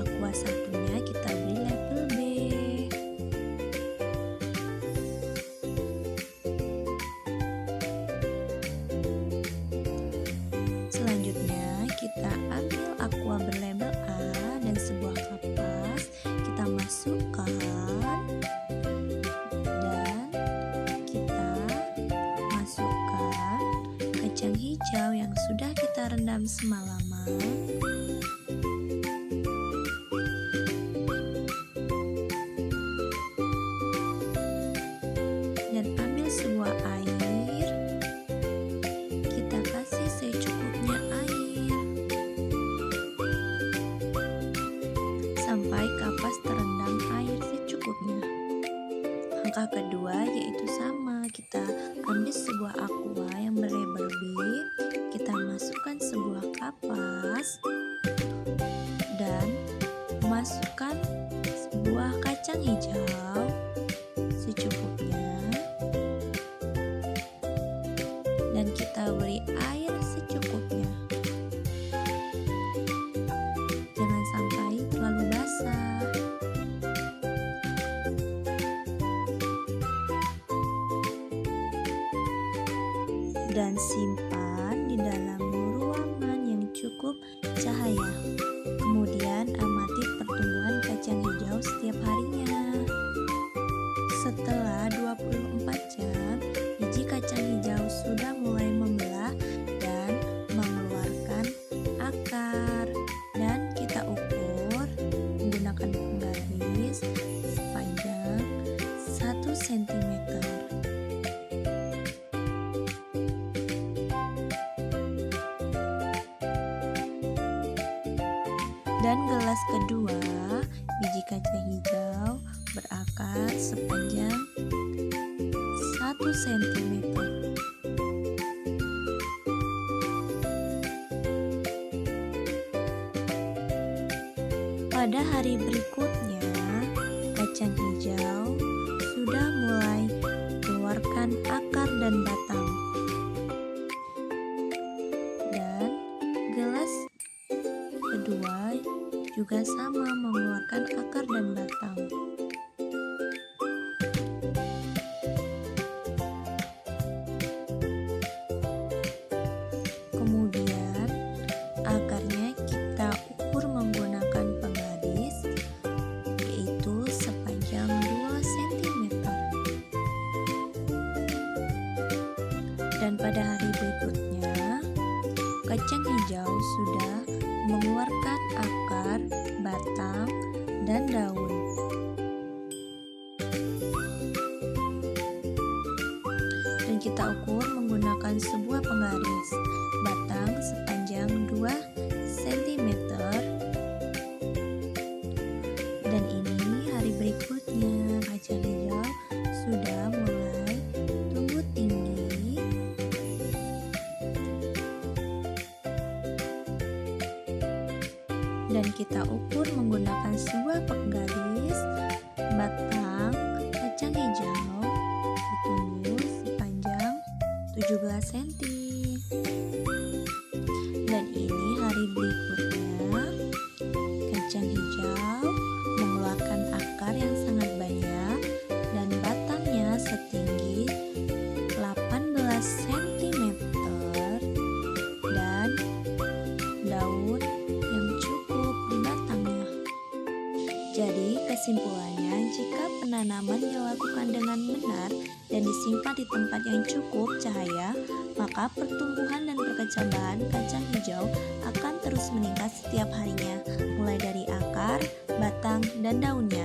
aqua satunya kita beri label B. Selanjutnya kita ambil aqua berlabel A dan sebuah kapas kita masukkan dan kita masukkan kacang hijau yang sudah kita rendam semalaman. Dan ambil sebuah air, kita kasih secukupnya air sampai kapas terendam air secukupnya. Langkah kedua yaitu sama, kita ambil sebuah aqua yang berlabel B, kita masukkan sebuah kapas dan masukkan sebuah kacang hijau secukupnya dan kita beri air secukupnya. Jangan sampai terlalu basah. Dan simpan di dalam ruangan yang cukup cahaya. Kemudian amati pertumbuhan kacang hijau setiap harinya. Setelah 24 jam, biji kacang hijau sudah mulai membelah dan mengeluarkan akar. Dan kita ukur menggunakan penggaris sepanjang 1 cm. Dan gelas kedua, biji kacang hijau berakar sepanjang 1 cm. Pada hari berikutnya, kacang hijau sudah mulai mengeluarkan akar dan batang. Dan gelas kedua juga sama mengeluarkan akar dan batang. Kemudian akarnya kita ukur menggunakan penggaris yaitu sepanjang 2 cm. Dan pada hari berikutnya kacang hijau sudah mengeluarkan akar, batang, dan daun. Dan kita ukur menggunakan sebuah penggaris, batang sepanjang 2 cm. Dan ini hari berikutnya, kacang hijau sudah mulai tumbuh tinggi. Dan kita ukur menggunakan sebuah penggaris, batang kacang hijau tumbuh sepanjang 17 cm. Dan ini hari berikutnya, kacang hijau mengeluarkan akar yang sangat banyak dan batangnya setinggi 18 cm dan daun yang cukup di batangnya. Jadi kesimpulannya, jika penanaman dilakukan dengan benar dan disimpan di tempat yang cukup cahaya, maka pertumbuhan dan perkecambahan kacang hijau akan terus meningkat setiap harinya, mulai dari akar, batang, dan daunnya.